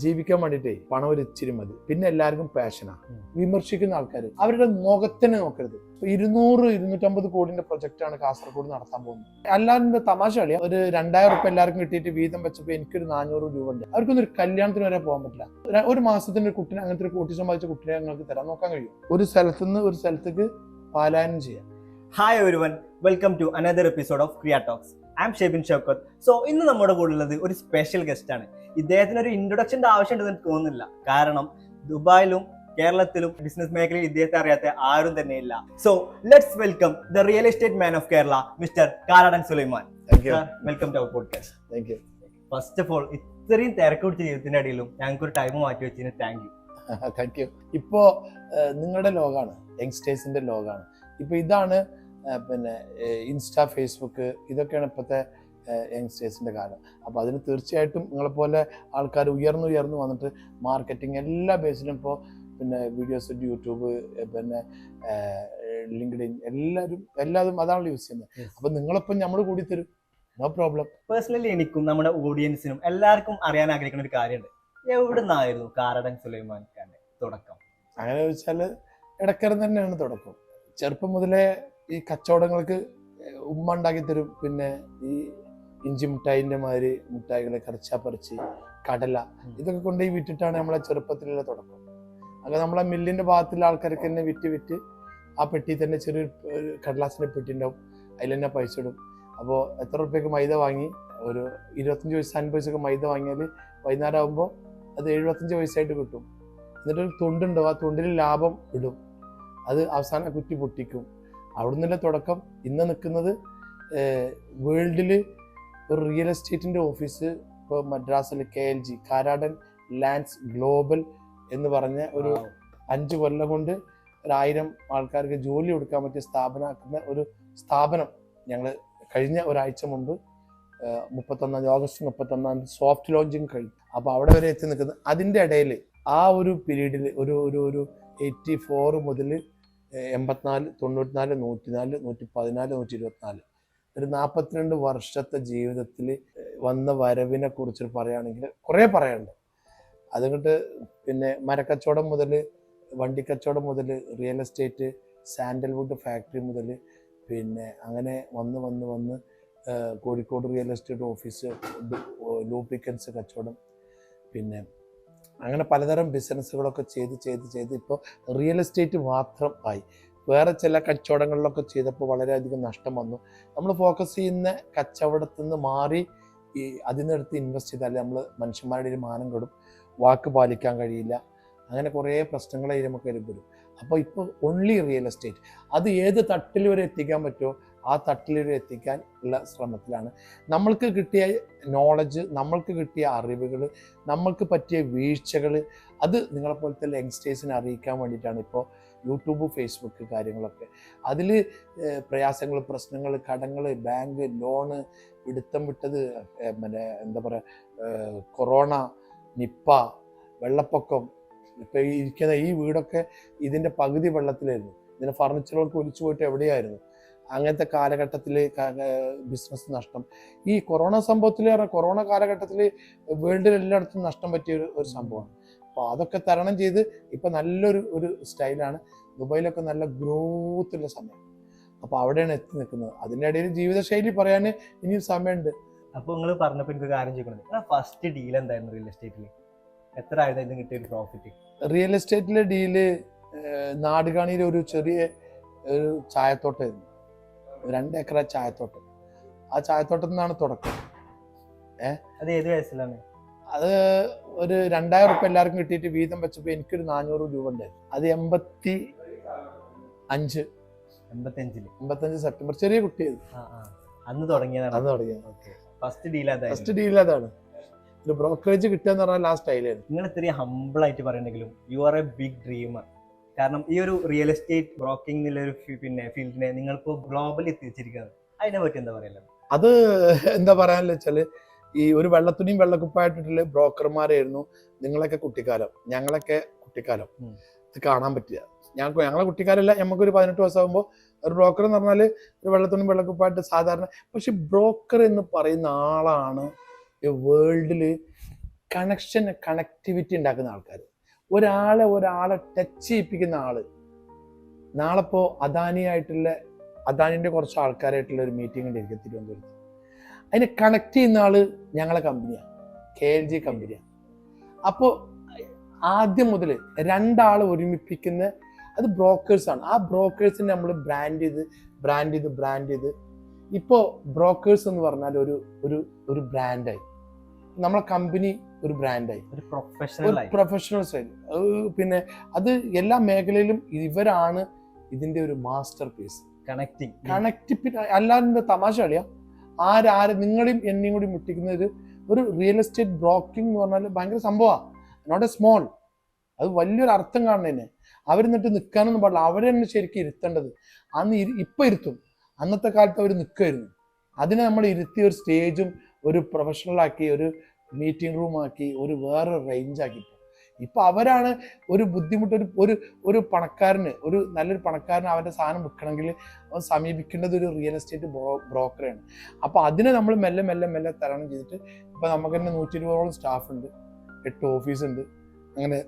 ജീവിക്കാൻ വേണ്ടിയിട്ടേ പണം ഒരു ഇച്ചിരി മതി. പിന്നെ എല്ലാവർക്കും പാഷനാണ്. വിമർശിക്കുന്ന ആൾക്കാർ അവരുടെ മുഖത്തിനെ നോക്കരുത്. 200-250 കോടിന്റെ പ്രൊജക്റ്റാണ് കാസർഗോഡ് നടത്താൻ പോകുന്നത്. എല്ലാവരും തമാശ കളിയാ. ഒരു 2000 റുപ്യ എല്ലാവർക്കും കിട്ടിയിട്ട് വീതം വെച്ചപ്പോൾ എനിക്കൊരു 400 രൂപ ഉണ്ട്. അവർക്കൊന്നും ഒരു കല്യാണത്തിന് വരെ പോകാൻ പറ്റില്ല. ഒരു മാസത്തിന് ഒരു കുട്ടിനെ, അങ്ങനത്തെ ഒരു കോട്ടി സമ്പാദിച്ച കുട്ടിനെ ഞങ്ങൾക്ക് തരാൻ നോക്കാൻ കഴിയും. ഒരു സ്ഥലത്തുനിന്ന് ഒരു സ്ഥലത്തേക്ക് പലായനം ചെയ്യാം. Hi everyone, welcome to another episode of Kriya talks. I am Shebin Shoukath. So ഇന്ന് നമ്മുടെ കൂടെ ഉള്ളത് ഒരു സ്പെഷ്യൽ ഗസ്റ്റ് ആണ്. ഇദ്ദേഹത്തിന് ഒരു ഇൻട്രൊഡക്ഷന്റെ ആവശ്യമുണ്ടെന്ന് എനിക്ക് തോന്നുന്നില്ല. കാരണം ദുബായിലും കേരളത്തിലും ബിസിനസ് മേഖലയിൽ ഇദ്ദേഹത്തെ അറിയാത്ത ആരും തന്നെ ഇല്ല. So let's welcome the real estate man of Kerala, mister Karadan Sulaiman. Welcome to our podcast. Thank you. First of all, ഇത്രയും തിരക്ക് പിടിച്ച ജീവിതത്തിന്റെ ഇടയിലും ഞങ്ങൾക്ക് ഒരു ടൈം മാറ്റി വെച്ചതിന് താങ്ക് യു. Thank you. ഇപ്പോ നിങ്ങളുടെ ലോകമാണ്, യങ്സ്റ്റേഴ്സിന്റെ ലോകമാണ്. ഇപ്പൊ ഇതാണ് പിന്നെ ഇൻസ്റ്റാ, ഫേസ്ബുക്ക്, ഇതൊക്കെയാണ് ഇപ്പോഴത്തെ യങ്സ്റ്റേഴ്സിന്റെ കാലം. അപ്പോൾ അതിന് തീർച്ചയായിട്ടും നിങ്ങളെപ്പോലെ ആൾക്കാർ ഉയർന്നു വന്നിട്ട് മാർക്കറ്റിംഗ് എല്ലാ ബേസിലും ഇപ്പോൾ പിന്നെ വീഡിയോസ്, യൂട്യൂബ്, പിന്നെ ലിങ്ക്ഡിൻ, എല്ലാതും അതാണല്ലോ യൂസ് ചെയ്യുന്നത്. അപ്പോൾ നിങ്ങളിപ്പം നമ്മൾ കൂടി തരും, നോ പ്രോബ്ലം. പേഴ്സണലി എനിക്കും നമ്മുടെ ഓഡിയൻസിനും എല്ലാവർക്കും അറിയാൻ ആഗ്രഹിക്കുന്ന ഒരു കാര്യമുണ്ട്. എവിടെ നിന്നായിരുന്നു കാരാടൻ സുലൈമാൻ ഖാന്റെ തുടക്കം? അങ്ങനെ ചോദിച്ചാൽ ഇടക്കരം തന്നെയാണ് തുടക്കം. ചെറുപ്പം മുതലേ ഈ കച്ചവടങ്ങൾക്ക് ഉമ്മ ഉണ്ടാക്കി തരും. പിന്നെ ഈ ഇഞ്ചി മിഠായിൻ്റെ മാതിരി മിഠായികളെ കറിച്ചാപ്പറിച്ച്, കടല, ഇതൊക്കെ കൊണ്ടുപോയി വിറ്റിട്ടാണ് നമ്മളെ ചെറുപ്പത്തിലുള്ള തുടക്കം. അങ്ങനെ നമ്മളെ മില്ലിൻ്റെ ഭാഗത്തുള്ള ആൾക്കാർക്ക് തന്നെ വിറ്റ് ആ പെട്ടി തന്നെ ചെറിയൊരു കടലാസിൻ്റെ പെട്ടി ഉണ്ടാവും, അതിൽ തന്നെ പൈസ ഇടും. അപ്പോൾ എത്ര റുപ്യക്ക് മൈദ വാങ്ങി, ഒരു 25 പൈസ 50 പൈസക്ക് മൈദ വാങ്ങിയാൽ വൈകുന്നേരം ആകുമ്പോൾ അത് 75 പൈസയായിട്ട് കിട്ടും. എന്നിട്ടൊരു തൊണ്ടുണ്ടാവും, ആ തൊണ്ടിൽ ലാഭം ഇടും. അത് അവസാനം കുറ്റി പൊട്ടിക്കും. അവിടെ നിന്നുള്ള തുടക്കം. ഇന്ന് നിൽക്കുന്നത് വേൾഡിൽ ഒരു റിയൽ എസ്റ്റേറ്റിൻ്റെ ഓഫീസ് ഇപ്പോൾ മദ്രാസിൽ KLG, കാരാടൻ ലാൻഡ്സ് ഗ്ലോബൽ എന്ന് പറഞ്ഞ ഒരു 5 കൊല്ലം കൊണ്ട് 1000 ആൾക്കാർക്ക് ജോലി കൊടുക്കാൻ പറ്റിയ സ്ഥാപനമാക്കുന്ന ഒരു സ്ഥാപനം ഞങ്ങൾ കഴിഞ്ഞ ഒരാഴ്ച മുമ്പ് ഓഗസ്റ്റ് 31 സോഫ്റ്റ് ലോഞ്ചിങ് കഴിഞ്ഞു. അപ്പോൾ അവിടെ വരെ എത്തി നിൽക്കുന്നത്. അതിൻ്റെ ഇടയിൽ ആ ഒരു പീരീഡിൽ ഒരു 84 മുതൽ 84, 94, 104, 114, 124 ഒരു 42 വർഷത്തെ ജീവിതത്തിൽ വന്ന വരവിനെ കുറിച്ച് പറയുകയാണെങ്കിൽ കുറേ പറയാനുണ്ട്. അതുകൊണ്ട് പിന്നെ മരക്കച്ചവടം മുതൽ വണ്ടി കച്ചവടം മുതൽ റിയൽ എസ്റ്റേറ്റ്, സാൻഡൽവുഡ് ഫാക്ടറി മുതൽ പിന്നെ അങ്ങനെ വന്ന് Kozhikode real estate office, lubricants കച്ചവടം, പിന്നെ അങ്ങനെ പലതരം ബിസിനസ്സുകളൊക്കെ ചെയ്ത് ഇപ്പോൾ റിയൽ എസ്റ്റേറ്റ് മാത്രം ആയി. വേറെ ചില കച്ചവടങ്ങളിലൊക്കെ ചെയ്തപ്പോൾ വളരെയധികം നഷ്ടം വന്നു. നമ്മൾ ഫോക്കസ് ചെയ്യുന്ന കച്ചവടത്തിൽ നിന്ന് മാറി അതിനടുത്ത് ഇൻവെസ്റ്റ് ചെയ്താൽ നമ്മൾ മനുഷ്യന്മാരുടെ ഒരു മാനം കെടും, വാക്ക് പാലിക്കാൻ കഴിയില്ല, അങ്ങനെ കുറേ പ്രശ്നങ്ങളെ നമുക്ക് വരും. അപ്പോൾ ഇപ്പോൾ ഓൺലി റിയൽ എസ്റ്റേറ്റ്, അത് ഏത് തട്ടിൽ വരെ എത്തിക്കാൻ പറ്റുമോ ആ തട്ടിൽ വരെ എത്തിക്കാൻ ഉള്ള ശ്രമത്തിലാണ്. നമ്മൾക്ക് കിട്ടിയ നോളജ്, നമ്മൾക്ക് കിട്ടിയ അറിവുകൾ, നമ്മൾക്ക് പറ്റിയ വീഴ്ചകൾ, അത് നിങ്ങളെപ്പോലത്തെ യങ്സ്റ്റേഴ്സിനെ അറിയിക്കാൻ വേണ്ടിയിട്ടാണ് ഇപ്പോൾ യൂട്യൂബ്, ഫേസ്ബുക്ക് കാര്യങ്ങളൊക്കെ. അതിൽ പ്രയാസങ്ങൾ, പ്രശ്നങ്ങൾ, കടങ്ങൾ, ബാങ്ക് ലോണ്, പിടുത്തം വിട്ടത്, പിന്നെ എന്താ പറയുക, കൊറോണ, നിപ്പ, വെള്ളപ്പൊക്കം, ഇപ്പോൾ ഇരിക്കുന്ന ഈ വീടൊക്കെ ഇതിൻ്റെ പകുതി വെള്ളത്തിലായിരുന്നു. ഇതിൻ്റെ ഫർണിച്ചറുകൾക്ക് ഒലിച്ചു പോയിട്ട് എവിടെയായിരുന്നു. അങ്ങനത്തെ കാലഘട്ടത്തിൽ ബിസിനസ് നഷ്ടം. ഈ കൊറോണ സംഭവത്തിൽ, കൊറോണ കാലഘട്ടത്തിൽ വേൾഡിൽ എല്ലായിടത്തും നഷ്ടം പറ്റിയ ഒരു സംഭവമാണ്. അപ്പോൾ അതൊക്കെ തരണം ചെയ്ത് ഇപ്പം നല്ലൊരു സ്റ്റൈലാണ്. ദുബായിലൊക്കെ നല്ല ഗ്രോത്തുള്ള സമയം. അപ്പോൾ അവിടെയാണ് എത്തി നിൽക്കുന്നത്. അതിൻ്റെ ഇടയിൽ ജീവിതശൈലി പറയാൻ ഇനിയും സമയമുണ്ട്. അപ്പോൾ നിങ്ങൾ പറഞ്ഞപ്പോൾ എനിക്ക് കാര്യം ചോദിക്കുന്നത്, ഫസ്റ്റ് ഡീൽ എന്തായിരുന്നു റിയൽ എസ്റ്റേറ്റിൽ? എത്ര ആയിരുന്നു കിട്ടിയ ഒരു പ്രോഫിറ്റ്? റിയൽ എസ്റ്റേറ്റിലെ ഡീല് നാടുകാണിയിൽ ഒരു ചെറിയ ഒരു ചായത്തോട്ടമായിരുന്നു, 2 ഏക്കർ ചായത്തോട്ടം. ആ ചായത്തോട്ടത്തിൽ നിന്നാണ് തുടക്കം. അത് ഏത് വയസ്സിലാണ്? അത് ഒരു 2000 റുപ്യ എല്ലാവർക്കും കിട്ടിയിട്ട് വീതം വെച്ചപ്പോൾ എനിക്കൊരു 400 രൂപ ഉണ്ടായിരുന്നു. അത് 85 സെപ്റ്റംബർ, ചെറിയ കുട്ടിയായിരുന്നു. അന്ന് തുടങ്ങിയത്. ഫസ്റ്റ് ഡീൽ അതാണ്. ഒരു ബ്രോക്കറേജ് കിട്ടുക എന്ന് പറഞ്ഞാൽ ആ സ്റ്റൈലായിരുന്നു. നിങ്ങൾ ഇത്രയും ഹംബിൾ ആയിട്ട് പറയണെങ്കിലും you are a big dreamer. കാരണം ഈ ഒരു റിയൽ എസ്റ്റേറ്റ് ബ്രോക്കിംഗ് എന്നുള്ള പിന്നെ ഫീൽഡിനെ നിങ്ങളിപ്പോൾ ഗ്ലോബലി എത്തിച്ചിരിക്കുന്നത്, അതിനെ പറ്റി എന്താ പറയുക? അത് എന്താ പറയാനെന്ന് വെച്ചാൽ, ഈ ഒരു വെള്ളത്തുണിയും വെള്ളക്കുപ്പായിട്ടിട്ടുള്ള ബ്രോക്കർമാരായിരുന്നു നിങ്ങളൊക്കെ കുട്ടിക്കാലം, ഞങ്ങളൊക്കെ കുട്ടിക്കാലം. ഇത് കാണാൻ പറ്റില്ല. ഞങ്ങളെ കുട്ടിക്കാലല്ല, നമുക്കൊരു 18 വയസ്സാകുമ്പോൾ ഒരു ബ്രോക്കർ എന്ന് പറഞ്ഞാൽ ഒരു വെള്ളത്തുണിയും വെള്ളക്കുപ്പായിട്ട് സാധാരണ. പക്ഷെ ബ്രോക്കർ എന്ന് പറയുന്ന ആളാണ് വേൾഡിൽ കണക്ടിവിറ്റി ഉണ്ടാക്കുന്ന ആൾക്കാർ, ഒരാളെ ടച്ച് ചെയ്യിപ്പിക്കുന്ന ആള്. നാളെ ഇപ്പോൾ അദാനിൻ്റെ കുറച്ച് ആൾക്കാരായിട്ടുള്ള ഒരു മീറ്റിംഗ് ഉണ്ടായിരിക്കും തിരുവനന്തപുരത്ത്. അതിനെ കണക്ട് ചെയ്യുന്ന ആള് ഞങ്ങളെ കമ്പനിയാണ്, KLG കമ്പനിയാണ്. അപ്പോൾ ആദ്യം മുതൽ രണ്ടാൾ ഒരുമിപ്പിക്കുന്ന അത് ബ്രോക്കേഴ്സാണ്. ആ ബ്രോക്കേഴ്സിനെ നമ്മൾ ബ്രാൻഡ് ചെയ്ത് ഇപ്പോൾ ബ്രോക്കേഴ്സ് എന്ന് പറഞ്ഞാൽ ഒരു ബ്രാൻഡായി. നമ്മളെ കമ്പനി ഒരു ബ്രാൻഡായി, ഒരു പ്രൊഫഷണൽ സ്റ്റൈൽ. പിന്നെ അത് എല്ലാ മേഖലയിലും ഇവരാണ് ഇതിന്റെ ഒരു മാസ്റ്റർ പീസ്. കണക്ടിവിറ്റി അല്ലാതെ തമാശ കളിയാ. നിങ്ങളെയും എന്നെയും കൂടി മുട്ടിക്കുന്നത് ഒരു റിയൽ എസ്റ്റേറ്റ് ബ്രോക്കിംഗ് എന്ന് പറഞ്ഞാൽ ഭയങ്കര സംഭവമാണ്. നോട്ട് എ സ്മോൾ, അത് വലിയൊരു അർത്ഥം കാണുന്നതന്നെ. അവരെന്നിട്ട് നിൽക്കാനൊന്നും പാടില്ല, അവരെ തന്നെ ശരിക്കും ഇരുത്തേണ്ടത്. ഇപ്പൊ ഇരുത്തും, അന്നത്തെ കാലത്ത് അവർ നിൽക്കുമായിരുന്നു. അതിനെ നമ്മൾ ഇരുത്തി ഒരു സ്റ്റേജും ഒരു പ്രൊഫഷണലാക്കി, ഒരു മീറ്റിംഗ് റൂമാക്കി, വേറൊരു റേഞ്ചാക്കി. ഇപ്പൊ അവരാണ് ഒരു ബുദ്ധിമുട്ട്. ഒരു പണക്കാരന്, നല്ലൊരു പണക്കാരന് അവന്റെ സാധനം വിൽക്കണമെങ്കിൽ അവൻ സമീപിക്കേണ്ടത് ഒരു റിയൽ എസ്റ്റേറ്റ് ബ്രോക്കറാണ്. അപ്പൊ അതിനെ നമ്മൾ മെല്ലെ മെല്ലെ മെല്ലെ തരണം ചെയ്തിട്ട് ഇപ്പൊ നമുക്ക് തന്നെ 120ഓളം സ്റ്റാഫ് ഉണ്ട്, 8 ഓഫീസുണ്ട്. അങ്ങനെ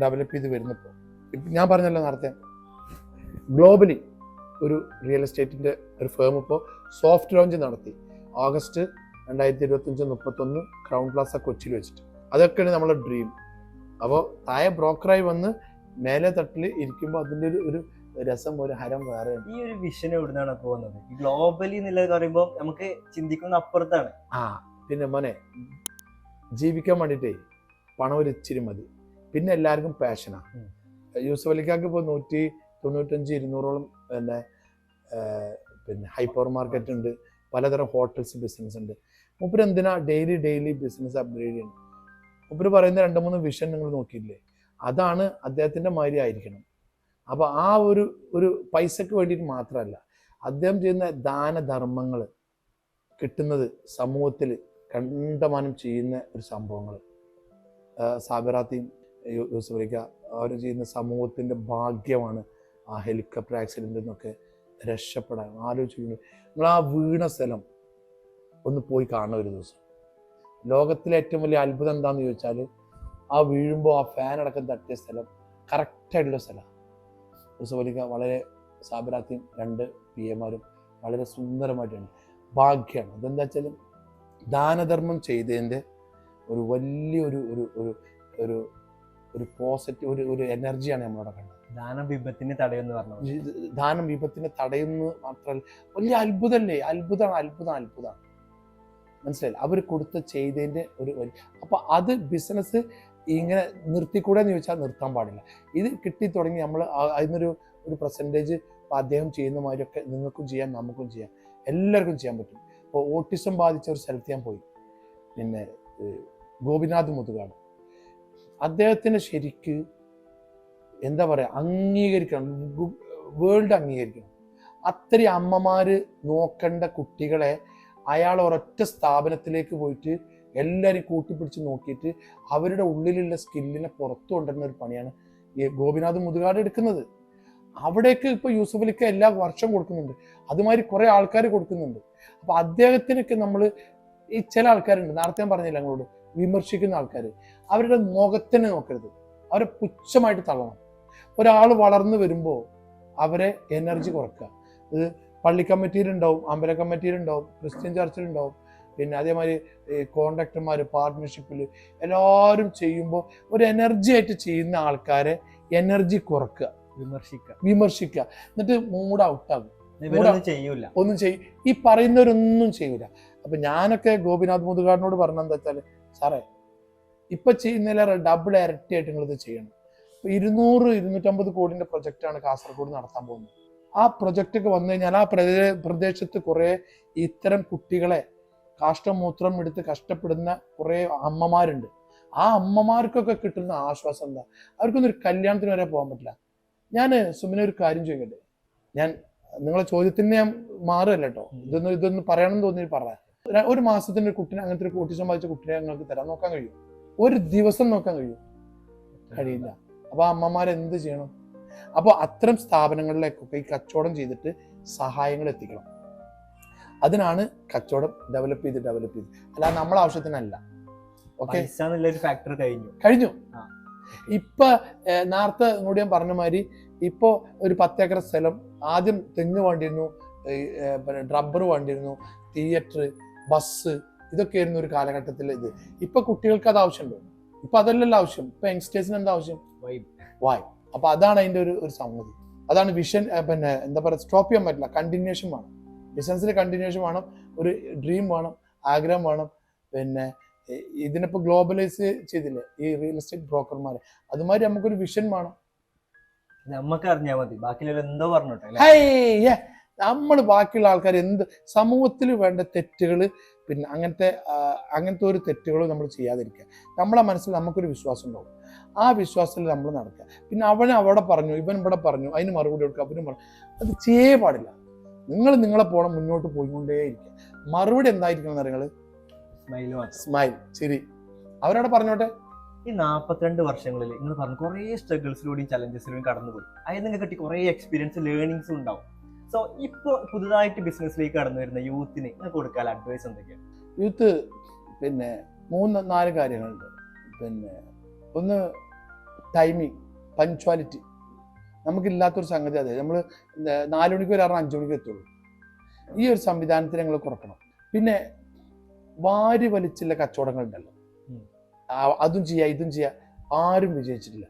ഡെവലപ്പ് ചെയ്ത് വരുന്നപ്പോൾ ഞാൻ പറഞ്ഞല്ലോ നേരത്തെ, ഗ്ലോബലി ഒരു റിയൽ എസ്റ്റേറ്റിന്റെ ഒരു ഫേം ഇപ്പോൾ സോഫ്റ്റ് ലോഞ്ച് നടത്തി. ഓഗസ്റ്റ് 2025-31 ക്രൗൺ പ്ലാസ കൊച്ചിയിൽ വെച്ചിട്ട്. അതൊക്കെയാണ് നമ്മളെ ഡ്രീം. അപ്പോൾ താഴെ ബ്രോക്കറായി വന്ന് മേലെ തട്ടിൽ ഇരിക്കുമ്പോൾ അതിൻ്റെ ഒരു രസം, ഒരു ഹരം വേറെ. ഈ ഒരു വിഷൻ എവിടുന്നാണ് പോകുന്നത്? ഗ്ലോബലി എന്നുള്ളത് പറയുമ്പോൾ നമുക്ക് ചിന്തിക്കുന്ന അപ്പുറത്താണ്. പിന്നെ മോനെ, ജീവിക്കാൻ വേണ്ടിയിട്ടേ പണം ഒരു ഇച്ചിരി മതി, പിന്നെ എല്ലാവർക്കും പാഷനാണ്. യൂസഫ് അലിക്കാർക്ക് ഇപ്പോൾ 195-200ഓളം പിന്നെ ഹൈപ്പർ മാർക്കറ്റ് ഉണ്ട്, പലതരം ഹോട്ടൽസ് ബിസിനസ് ഉണ്ട്. മൂപ്പര് എന്തിനാ ഡെയിലി ബിസിനസ് അപ്ഗ്രേഡ് ചെയ്യണം? മൂപ്പര് പറയുന്ന 2-3 വിഷൻ നിങ്ങൾ നോക്കിയില്ലേ, അതാണ് അദ്ദേഹത്തിൻ്റെ മാതിരി ആയിരിക്കണം. അപ്പോൾ ആ ഒരു പൈസക്ക് വേണ്ടിയിട്ട് മാത്രമല്ല, അദ്ദേഹം ചെയ്യുന്ന ദാനധർമ്മങ്ങൾ കിട്ടുന്നത് സമൂഹത്തിൽ കണ്ടമാനം ചെയ്യുന്ന ഒരു സംഭവങ്ങൾ. സാബിറാത്തിയും യൂസഫ് അലിക്ക അവർ ചെയ്യുന്ന സമൂഹത്തിൻ്റെ ഭാഗ്യമാണ് ആ ഹെലികോപ്റ്റർ ആക്സിഡൻറ്റിൽ നിന്നൊക്കെ രക്ഷപ്പെടാൻ. ആലോചിക്കുന്നത്, നിങ്ങൾ ആ വീണ സ്ഥലം ഒന്ന് പോയി കാണണം ഒരു ദിവസം. ലോകത്തിലെ ഏറ്റവും വലിയ അത്ഭുതം എന്താണെന്ന് ചോദിച്ചാൽ, ആ വീഴുമ്പോൾ ആ ഫാൻ അടക്കം തട്ടിയ സ്ഥലം കറക്റ്റായിട്ടുള്ള സ്ഥലമാണ്. യൂസഫ് അലിക്ക വളരെ, സാബിറാത്തിയും 2 PA-മാരും വളരെ സുന്ദരമായിട്ടാണ്. ഭാഗ്യമാണ്. അതെന്താ വെച്ചാൽ ദാനധർമ്മം ചെയ്തതിൻ്റെ ഒരു വലിയൊരു ഒരു പോസിറ്റീവ് ഒരു എനർജിയാണ് നമ്മളവിടെ കണ്ടത്. ദാനം വിപത്തിനെ തടയുമെന്ന് പറഞ്ഞു. ദാനം വിപത്തിനെ തടയുന്നു മാത്രമല്ല, വലിയ അത്ഭുതമല്ലേ? അത്ഭുതമാണ്. മനസ്സിലായില്ല? അവർ ചെയ്തതിൻ്റെ ഒരു അപ്പൊ അത് ബിസിനസ് ഇങ്ങനെ നിർത്തിക്കൂടെന്ന് ചോദിച്ചാൽ നിർത്താൻ പാടില്ല. ഇത് കിട്ടി തുടങ്ങി നമ്മൾ അതിനൊരു പെർസെൻറ്റേജ് അദ്ദേഹം ചെയ്യുന്ന മാതിരിയൊക്കെ നിങ്ങൾക്കും ചെയ്യാം, നമുക്കും ചെയ്യാം, എല്ലാവർക്കും ചെയ്യാൻ പറ്റും. ഇപ്പോൾ ഓട്ടിസം ബാധിച്ച ഒരു സ്ഥലത്ത് ഞാൻ പോയി, പിന്നെ ഗോപിനാഥ് മുതുകാട്. അദ്ദേഹത്തിന് ശരിക്ക് എന്താ പറയുക, അംഗീകരിക്കണം, വേൾഡ് അംഗീകരിക്കണം. അത്രയും അമ്മമാര് നോക്കേണ്ട കുട്ടികളെ അയാൾ ഒരൊറ്റ സ്ഥാപനത്തിലേക്ക് പോയിട്ട് എല്ലാവരും കൂട്ടിപ്പിടിച്ച് നോക്കിയിട്ട് അവരുടെ ഉള്ളിലുള്ള സ്കില്ലിനെ പുറത്തു കൊണ്ടുവരുന്ന ഒരു പണിയാണ് ഈ ഗോപിനാഥ് മുതുകാട് എടുക്കുന്നത്. അവിടേക്ക് ഇപ്പോൾ യൂസഫ് അലിക്ക് എല്ലാ വർഷം കൊടുക്കുന്നുണ്ട്, അതുമാതിരി കുറേ ആൾക്കാർ കൊടുക്കുന്നുണ്ട്. അപ്പൊ അദ്ദേഹത്തിനൊക്കെ നമ്മൾ ഈ ചില ആൾക്കാരുണ്ട്, നേരത്തെ ഞാൻ പറഞ്ഞില്ല ഞങ്ങളോട്, വിമർശിക്കുന്ന ആൾക്കാർ, അവരുടെ മുഖത്തിനെ നോക്കരുത്, അവരെ പുച്ഛമായിട്ട് തള്ളണം. ഒരാൾ വളർന്നു വരുമ്പോൾ അവരെ എനർജി കുറക്കുക. ഇത് പള്ളി കമ്മിറ്റിയിലുണ്ടാവും, അമ്പല കമ്മിറ്റിയിലുണ്ടാവും, ക്രിസ്ത്യൻ ചർച്ചിലുണ്ടാവും, പിന്നെ അതേമാതിരി കോൺട്രാക്ടർമാർ പാർട്ട്ണർഷിപ്പിൽ എല്ലാവരും ചെയ്യുമ്പോൾ ഒരു എനർജി ആയിട്ട് ചെയ്യുന്ന ആൾക്കാരെ എനർജി കുറക്കുക, വിമർശിക്കുക, എന്നിട്ട് മൂഡ് ഔട്ടാകും. ഒന്നും ഈ പറയുന്നവരൊന്നും ചെയ്യൂല. അപ്പൊ ഞാനൊക്കെ ഗോപിനാഥ് മുതുകാടിനോട് പറഞ്ഞ എന്താ വെച്ചാൽ, സാറേ ഇപ്പൊ ചെയ്യുന്നതിലേറെ ഡബിൾ ഇരട്ടിയായിട്ട് നിങ്ങളിത് ചെയ്യണം. 200-250 കോടിന്റെ പ്രൊജക്റ്റാണ് കാസർഗോഡ് നടത്താൻ പോകുന്നത്. ആ പ്രൊജക്റ്റൊക്കെ വന്നു കഴിഞ്ഞാൽ ആ പ്രദേശത്ത് കുറെ ഇത്തരം കുട്ടികളെ കാഷ്ടമൂത്രം എടുത്ത് കഷ്ടപ്പെടുന്ന കുറെ അമ്മമാരുണ്ട്. ആ അമ്മമാർക്കൊക്കെ കിട്ടുന്ന ആശ്വാസം എന്താ? അവർക്കൊന്നും ഒരു കല്യാണത്തിന് വരെ പോകാൻ പറ്റില്ല. ഞാൻ സുമിനെ ഒരു കാര്യം ചോദിക്കട്ടെ, ഞാൻ നിങ്ങളെ ചോദ്യത്തിന് ഞാൻ മാറുകയല്ല കേട്ടോ, ഇതൊന്ന് പറയണമെന്ന് തോന്നി പറയാം. ഒരു മാസത്തിന് ഒരു കുട്ടിനെ, അങ്ങനത്തെ ഒരു ഓട്ടിസം ബാധിച്ച കുട്ടിനെ ഞങ്ങൾക്ക് തരാൻ നോക്കാൻ കഴിയും? ഒരു ദിവസം നോക്കാൻ കഴിയില്ല. അപ്പൊ അമ്മമാരെന്ത് ചെയ്യണം? അപ്പോൾ അത്തരം സ്ഥാപനങ്ങളിലേക്കൊക്കെ ഈ കച്ചവടം ചെയ്തിട്ട് സഹായങ്ങൾ എത്തിക്കണം. അതിനാണ് കച്ചവടം ഡെവലപ്പ് ചെയ്ത് അല്ലാതെ നമ്മളെ ആവശ്യത്തിനല്ല. ഓക്കെ, പൈസ എന്നുള്ളൊരു ഫാക്ടർ കഴിഞ്ഞു. ആ. ഇപ്പൊ നേരത്തെ കൂടി ഞാൻ പറഞ്ഞ മാതിരി ഇപ്പോ ഒരു 10 ഏക്കർ സ്ഥലം ആദ്യം തെങ്ങ് വേണ്ടിയിരുന്നു, പിന്നെ റബ്ബർ വേണ്ടിയിരുന്നു, തിയേറ്റർ, ബസ്, ഇതൊക്കെയായിരുന്നു ഒരു കാലഘട്ടത്തിൽ. ഇത് ഇപ്പൊ കുട്ടികൾക്ക് അത് ആവശ്യമുണ്ടോ? ഇപ്പൊ അതല്ലല്ലോ ആവശ്യം. ഇപ്പൊ യങ്സ്റ്റേഴ്സിന് എന്താ ആവശ്യം? വായ്. അപ്പൊ അതാണ് അതിന്റെ ഒരു സംഗതി. അതാണ് വിഷൻ. പിന്നെ എന്താ പറയുക, സ്റ്റോപ്പ് ചെയ്യാൻ പറ്റില്ല. കണ്ടിന്യൂഷൻ വേണം, ബിസിനസ്സിൽ കണ്ടിന്യൂഷൻ വേണം, ഒരു ഡ്രീം വേണം, ആഗ്രഹം വേണം. പിന്നെ ഇതിനിപ്പോ ഗ്ലോബലൈസ് ചെയ്തില്ലേ ഈ റിയൽ എസ്റ്റേറ്റ് ബ്രോക്കർമാര്, അതുമാതിരി നമുക്കൊരു വിഷൻ വേണം. നമുക്ക് അറിഞ്ഞാൽ മതി, ബാക്കിയുള്ള എന്തോ പറഞ്ഞോട്ടെ. നമ്മൾ ബാക്കിയുള്ള ആൾക്കാർ എന്ത് സമൂഹത്തിൽ വേണ്ട തെറ്റുകൾ, പിന്നെ അങ്ങനത്തെ ഒരു തെറ്റുകളും നമ്മൾ ചെയ്യാതിരിക്കുക. നമ്മളെ മനസ്സിൽ നമുക്കൊരു വിശ്വാസം ഉണ്ടാവും, ആ വിശ്വാസത്തിൽ നമ്മൾ നടക്കുക. പിന്നെ അവൻ അവിടെ പറഞ്ഞു, ഇവൻ ഇവിടെ പറഞ്ഞു, അതിന് മറുപടി കൊടുക്കുക, അവനും പറഞ്ഞു. അത് ചെയ്യേ പാടില്ല. നിങ്ങൾ നിങ്ങളെ പോണം, മുന്നോട്ട് പോയിക്കൊണ്ടേയിരിക്കുക. മറുപടി എന്തായിരിക്കണം നിങ്ങൾ? സ്മൈൽ, ചിരി. അവരവിടെ പറഞ്ഞോട്ടെ. ഈ 42 വർഷങ്ങളിൽ നിങ്ങൾ പറഞ്ഞു കുറേ സ്ട്രഗിൾസിലൂടെയും ചലഞ്ചസിലൂടെയും കടന്നുപോയി. അതിൽ നിങ്ങൾക്ക് കിട്ടി കുറേ എക്സ്പീരിയൻസ്, ലേണിങ്സും ഉണ്ടാവും. സോ ഇപ്പോൾ പുതുതായിട്ട് ബിസിനസ്സിലേക്ക് കടന്നു വരുന്ന യൂത്തിന് നിങ്ങൾക്ക് കൊടുക്കാൻ അഡ്വൈസ് എന്തൊക്കെയാണ്? യൂത്ത് പിന്നെ 3-4 കാര്യങ്ങളുണ്ട്. പിന്നെ ഒന്ന് ടൈമിങ്, പഞ്ച്വാലിറ്റി. നമുക്കില്ലാത്തൊരു സംഗതി അതെ. നമ്മൾ 4 മണിക്ക് വരാറ് 5 മണിക്ക് എത്തുള്ളൂ. ഈ ഒരു സംവിധാനത്തിന് ഞങ്ങൾ കുറക്കണം. പിന്നെ വാരി വലിച്ചുള്ള കച്ചവടങ്ങളുണ്ടല്ലോ, അതും ചെയ്യുക ഇതും ചെയ്യുക, ആരും വിജയിച്ചിട്ടില്ല.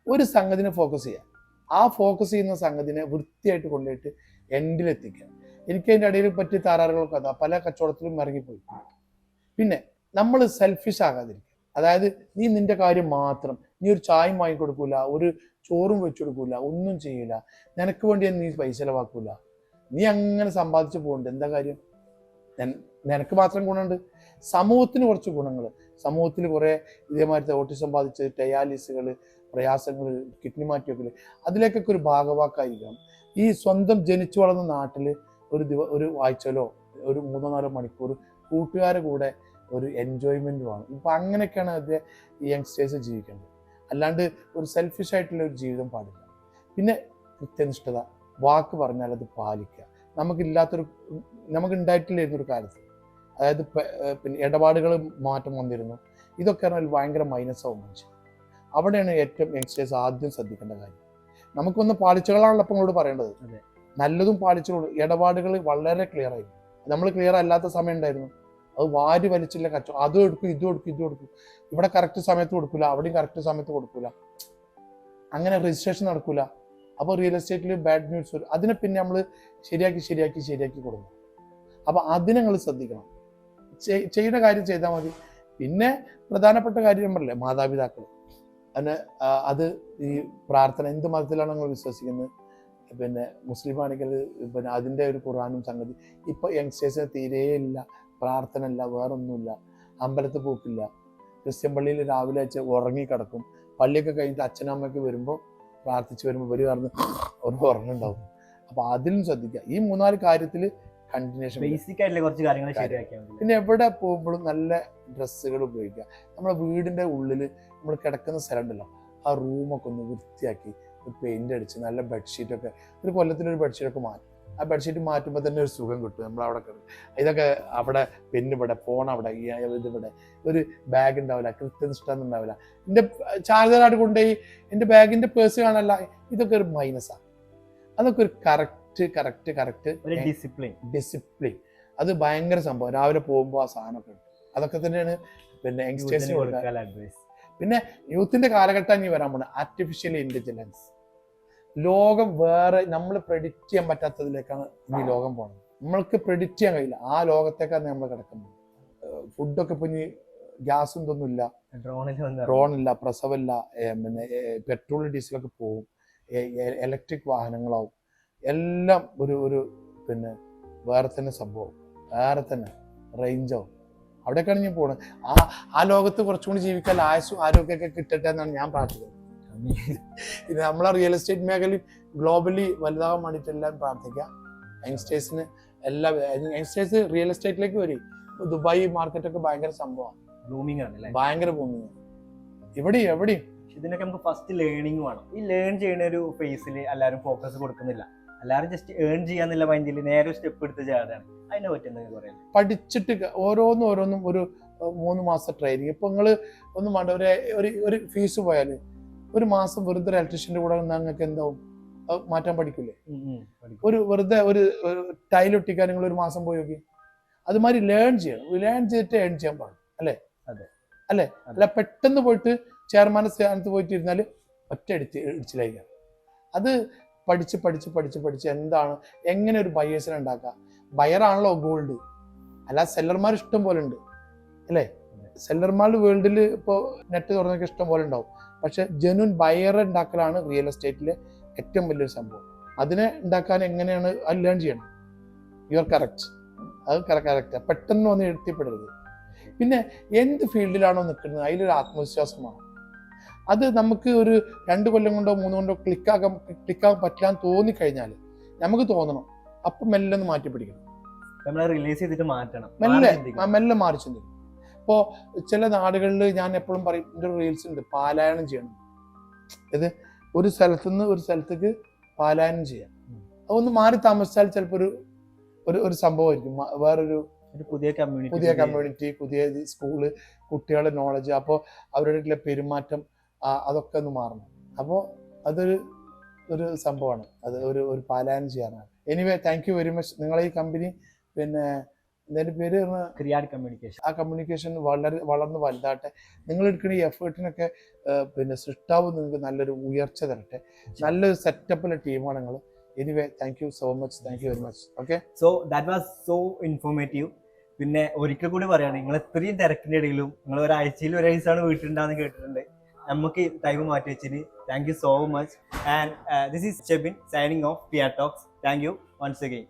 ഒരു സംഗതിനെ ഫോക്കസ് ചെയ്യുക, ആ ഫോക്കസ് ചെയ്യുന്ന സംഗതിനെ വൃത്തിയായിട്ട് കൊണ്ടുപോയിട്ട് എൻഡിലെത്തിക്കുക. എനിക്ക് അതിൻ്റെ ഇടയിൽ പറ്റിയ താരാറുകളൊക്കെ അതാ, പല കച്ചവടത്തിലും ഇറങ്ങിപ്പോയി. പിന്നെ നമ്മൾ സെൽഫിഷ് ആകാതിരിക്കുക. അതായത് നീ നിന്റെ കാര്യം മാത്രം, നീ ഒരു ചായയും വാങ്ങിക്കൊടുക്കൂല, ഒരു ചോറും വെച്ചു കൊടുക്കൂല, ഒന്നും ചെയ്യൂല, നിനക്ക് വേണ്ടി നീ പൈസ ചെലവാക്കൂല, നീ അങ്ങനെ സമ്പാദിച്ചു പോകുന്നുണ്ട്. എന്താ കാര്യം? നിനക്ക് മാത്രം ഗുണമുണ്ട്, സമൂഹത്തിന് കുറച്ച് ഗുണങ്ങൾ. സമൂഹത്തിൽ കുറേ ഇതേമാതിരത്തെ ഓട്ടിസം ബാധിച്ച് ഡയാലിസുകൾ, പ്രയാസങ്ങൾ, കിഡ്നി മാറ്റിവെക്കൽ, അതിലേക്കൊക്കെ ഒരു ഭാഗവാക്കായിരിക്കണം. ഈ സ്വന്തം ജനിച്ചു വളർന്ന നാട്ടിൽ ഒരു ആഴ്ചയിലോ ഒരു 3-4 മണിക്കൂർ കൂട്ടുകാരെ കൂടെ ഒരു എൻജോയ്മെൻറ്റുമാണ്. ഇപ്പം അങ്ങനെയൊക്കെയാണ് അത് ഈ യങ്സ്റ്റേഴ്സ് ജീവിക്കേണ്ടത്. അല്ലാണ്ട് ഒരു സെൽഫിഷ് ആയിട്ടുള്ള ഒരു ജീവിതം പാടില്ല. പിന്നെ കൃത്യനിഷ്ഠത, വാക്ക് പറഞ്ഞാൽ അത് പാലിക്കുക. നമുക്കുണ്ടായിട്ടില്ലായിരുന്നൊരു കാലത്ത്, അതായത് പിന്നെ ഇടപാടുകൾ മാറ്റം വന്നിരുന്നു. ഇതൊക്കെ പറഞ്ഞാൽ ഭയങ്കര മൈനസാവും മനുഷ്യൻ. അവിടെയാണ് ഏറ്റവും യങ്സ്റ്റേഴ്സ് ആദ്യം ശ്രദ്ധിക്കേണ്ട കാര്യം. നമുക്കൊന്ന് പാളിച്ചകളാണല്ലോ അപ്പം നിങ്ങളോട് പറയേണ്ടത്. നല്ലതും പാളിച്ചകളും. ഇടപാടുകൾ വളരെ ക്ലിയർ ആയിരുന്നു. നമ്മൾ ക്ലിയർ അല്ലാത്ത സമയം ഉണ്ടായിരുന്നു. അത് വാരി വലിച്ചില്ല കച്ചവടം. അതും എടുക്കും, ഇതും എടുക്കും. ഇവിടെ കറക്റ്റ് സമയത്ത് കൊടുക്കൂല, അവിടെയും കറക്റ്റ് സമയത്ത് കൊടുക്കൂല. അങ്ങനെ രജിസ്ട്രേഷൻ നടക്കൂല. അപ്പോൾ റിയൽ എസ്റ്റേറ്റിൽ ബാഡ് ന്യൂസ് വരും. അതിനെ പിന്നെ നമ്മൾ ശരിയാക്കി കൊടുക്കും. അപ്പോൾ അതിനെ നിങ്ങൾ ശ്രദ്ധിക്കണം. ചെയ്യുന്ന കാര്യം ചെയ്താൽ മതി. പിന്നെ പ്രധാനപ്പെട്ട കാര്യം പറയല്ലേ, മാതാപിതാക്കൾ. അത് ഈ പ്രാർത്ഥന, എന്ത് മതത്തിലാണ് നിങ്ങൾ വിശ്വസിക്കുന്നത്? പിന്നെ മുസ്ലിം ആണെങ്കിൽ പിന്നെ അതിൻ്റെ ഒരു ഖുർആനും സംഗതി. ഇപ്പോൾ യങ്സ്റ്റേഴ്സിന് തീരെയില്ല, പ്രാർത്ഥന ഇല്ല, വേറൊന്നുമില്ല, അമ്പലത്തിൽ പോക്കില്ല. ക്രിസ്ത്യൻ പള്ളിയിൽ രാവിലെ വെച്ച് ഉറങ്ങിക്കിടക്കും. പള്ളിയൊക്കെ കഴിഞ്ഞിട്ട് അച്ഛനും അമ്മയൊക്കെ വരുമ്പോൾ പ്രാർത്ഥിച്ച് വരുമ്പോൾ ഇവർ പറഞ്ഞ് ഉറങ്ങുണ്ടാവും. അപ്പോൾ അതിലും ശ്രദ്ധിക്കുക. ഈ 3-4 കാര്യത്തിൽ കണ്ടിന്യൂഷൻ, ബേസിക് ആയിട്ടുള്ള കുറച്ച് കാര്യങ്ങൾ ശരിയാക്കിയാൽ മതി. പിന്നെ എവിടെ പോകുമ്പോഴും നല്ല ഡ്രസ്സുകൾ ഉപയോഗിക്കുക. നമ്മുടെ വീടിൻ്റെ ഉള്ളിൽ നമ്മൾ കിടക്കുന്ന സ്ഥലം ഉണ്ടല്ലോ, ആ റൂമൊക്കെ ഒന്ന് വൃത്തിയാക്കി ഒരു പെയിന്റ് അടിച്ച് നല്ല ബെഡ്ഷീറ്റൊക്കെ, ഒരു കൊല്ലത്തിലൊരു ബെഡ്ഷീറ്റൊക്കെ മാറ്റും. ആ ബെഡ്ഷീറ്റ് മാറ്റുമ്പോൾ തന്നെ ഒരു സുഖം കിട്ടും. നമ്മളവിടെ കിടക്കും. ഇതൊക്കെ അവിടെ പെന്നിവിടെ, ഫോൺ അവിടെ, ഇതിവിടെ, ഒരു ബാഗ് ഉണ്ടാവില്ല, കൃത്യനിഷ്ഠ ഉണ്ടാവില്ല. എൻ്റെ ചാർജറായിട്ട് കൊണ്ടുപോയി എൻ്റെ ബാഗിൻ്റെ പേഴ്സ് കാണല്ല. ഇതൊക്കെ ഒരു മൈനസാണ്. അതൊക്കെ ഒരു കറക്റ്റ് ഡിസിപ്ലിൻ. അത് ഭയങ്കര സംഭവം. രാവിലെ പോകുമ്പോൾ ആ സാധനമൊക്കെ ഉണ്ട്. അതൊക്കെ തന്നെയാണ് പിന്നെ യങ്സ്റ്റേഴ്സിന് കൊടുക്കാൻ അഡ്വൈസ്. പിന്നെ യൂത്തിന്റെ കാലഘട്ടം ഇനി വരാൻ പോകുന്നത് ആർട്ടിഫിഷ്യൽ ഇന്റലിജൻസ്. ലോകം വേറെ, നമ്മൾ പ്രെഡിക്റ്റ് ചെയ്യാൻ പറ്റാത്തതിലേക്കാണ് ഇനി ലോകം പോകുന്നത്. നമ്മൾക്ക് പ്രെഡിക്റ്റ് ചെയ്യാൻ കഴിയില്ല. ആ ലോകത്തേക്കാണ് നമ്മൾ കിടക്കുന്നത്. ഫുഡൊക്കെ ഇപ്പൊ ഇനി ഗ്യാസും ഇതൊന്നുമില്ല, ഡ്രോണില്ല, പ്രസവമില്ല, പിന്നെ പെട്രോൾ ഡീസലൊക്കെ പോകും, ഇലക്ട്രിക് വാഹനങ്ങളാവും, എല്ലാം ഒരു പിന്നെ വേറെ തന്നെ സംഭവം, വേറെ തന്നെ റേഞ്ചാവും. അവിടേക്കാണ് ഞാൻ പോകുന്നത്. ആ ലോകത്ത് കുറച്ചും കൂടി ജീവിക്കാൻ ആയുസ്സും ആരോഗ്യമൊക്കെ കിട്ടട്ടെ എന്നാണ് ഞാൻ പ്രാർത്ഥിക്കുന്നത്. ഇത് നമ്മളെ റിയൽ എസ്റ്റേറ്റ് മേഖലയിൽ ഗ്ലോബലി വലുതാകാൻ വേണ്ടിയിട്ട് എല്ലാം പ്രാർത്ഥിക്കുക. യങ്സ്റ്റേഴ്സിന് യങ്സ്റ്റേഴ്സ് റിയൽ എസ്റ്റേറ്റിലേക്ക് വരും. ദുബായ് മാർക്കറ്റൊക്കെ ഭയങ്കര സംഭവമാണ്, ബ്ലൂമിംഗ് ആണ്, ഭയങ്കര ബ്ലൂമിംഗ്. എവിടെയും ഇതിനൊക്കെ നമുക്ക് ഫസ്റ്റ് ലേണിംഗ് വേണം. ഈ ലേൺ ചെയ്യുന്ന ഒരു ഫേസിൽ എല്ലാവരും ഫോക്കസ് കൊടുക്കുന്നില്ല. എല്ലാവരും ജസ്റ്റ് ഏൺ ചെയ്യാന്നുള്ള മൈൻഡിൽ നേരെ സ്റ്റെപ്പ് എടുത്ത് ചെയ്യാതാണ്. അതിനെ പറ്റി എന്തെങ്കിലും പറയാം? പഠിച്ചിട്ട് ഓരോന്നും ഒരു 3 മാസം ട്രെയിനിങ്. ഇപ്പൊ നിങ്ങൾ ഒന്നും വേണ്ട, ഒരു ഫീസ് പോയാൽ ഒരു മാസം വെറുതെ ഇലക്ട്രീഷ്യന്റെ കൂടെ നിന്നാൽ നിങ്ങൾക്ക് എന്താവും? അത് മാറ്റാൻ പഠിക്കില്ലേ? വെറുതെ ഒരു ടൈലൊട്ടിക്കാൻ നിങ്ങൾ ഒരു മാസം പോയി നോക്കി. അതുമാതിരി ലേൺ ചെയ്യണം. ലേൺ ചെയ്തിട്ട് ഏൺ ചെയ്യാൻ പാടും. അല്ലേ? അല്ല പെട്ടെന്ന് പോയിട്ട് ചെയർമാന്റെ സ്ഥാനത്ത് പോയിട്ട് ഇരുന്നാൽ ഒറ്റ ഇടിച്ചിലായിരിക്കാം. അത് പഠിച്ച് എന്താണ്, എങ്ങനെ ഒരു ബയേഴ്സിനെ ഉണ്ടാക്കുക. ബയറാണല്ലോ ഗോൾഡ്, അല്ല സെല്ലർമാർ ഇഷ്ടം പോലെ ഉണ്ട് അല്ലേ? സെല്ലർമാർ വേൾഡിൽ ഇപ്പോൾ നെറ്റ് തുറന്നൊക്കെ ഇഷ്ടം പോലെ ഉണ്ടാവും. പക്ഷെ ജെന്യൂൻ ബയർ ഉണ്ടാക്കലാണ് റിയൽ എസ്റ്റേറ്റിലെ ഏറ്റവും വലിയൊരു സംഭവം. അതിനെ ഉണ്ടാക്കാൻ എങ്ങനെയാണ് അത് ലേൺ ചെയ്യണം. You are correct. അത് കറക്റ്റാണ്. പെട്ടെന്ന് വന്ന് എത്തിപ്പെടരുത്. പിന്നെ എന്ത് ഫീൽഡിലാണോ നിൽക്കുന്നത് അതിലൊരു ആത്മവിശ്വാസമാണ്. അത് നമുക്ക് ഒരു 2 കൊല്ലം കൊണ്ടോ 3 കൊണ്ടോ ക്ലിക്കാകാൻ പറ്റാൻ തോന്നിക്കഴിഞ്ഞാൽ നമുക്ക് തോന്നണം, അപ്പം മെല്ലെ ഒന്ന് മാറ്റി പിടിക്കണം. റിലീസ് ചെയ്തിട്ട് മാറ്റണം, മെല്ലെ മാറി ചിന്തിക്കും. ഇപ്പോൾ ചില നാടുകളിൽ ഞാൻ എപ്പോഴും പറയും, എൻ്റെ റീൽസ് ഉണ്ട്, പാലായനം ചെയ്യണം. ഇത് ഒരു സ്ഥലത്തുനിന്ന് ഒരു സ്ഥലത്തേക്ക് പാലായനം ചെയ്യാം. അതൊന്ന് മാറി താമസിച്ചാൽ ചിലപ്പോൾ ഒരു സംഭവമായിരിക്കും. വേറൊരു പുതിയ കമ്മ്യൂണിറ്റി, പുതിയ സ്കൂള്, കുട്ടികളുടെ നോളജ്, അപ്പോൾ അവരുടെ പെരുമാറ്റം അതൊക്കെ ഒന്ന് മാറണം. അപ്പോൾ അതൊരു സംഭവമാണ്. അത് ഒരു പാലായനം ചെയ്യാനാണ്. Anyway, thank you very much. നിങ്ങളെ ഈ കമ്പനി, പിന്നെ ഇതിൻ്റെ പേര് ക്രിയാഡ് കമ്മ്യൂണിക്കേഷൻ, ആ കമ്മ്യൂണിക്കേഷൻ വളർന്ന് വലുതാട്ടെ. നിങ്ങൾ എടുക്കുന്ന ഈ എഫേർട്ടിനൊക്കെ പിന്നെ സൃഷ്ടാവ് നിങ്ങൾക്ക് നല്ലൊരു ഉയർച്ച തരട്ടെ. നല്ലൊരു സെറ്റപ്പിലെ ടീമാണ് നിങ്ങൾ. Anyway, thank you so much. Thank you very much. Okay, so that was so informative. പിന്നെ ഒരിക്കൽ കൂടി പറയുകയാണ്, നിങ്ങൾ ഇത്രയും തിരക്കിൻ്റെ ഇടയിലും നിങ്ങൾ ഒരാഴ്ചയിൽ ഒരു ദിവസമാണ് വീട്ടിലുണ്ടാകുന്ന കേട്ടിട്ടുണ്ട്. നമുക്ക് ടൈം മാറ്റി വെച്ചിന്. Thank you so much. And this is Shebin signing off Kriya talks. Thank you once again.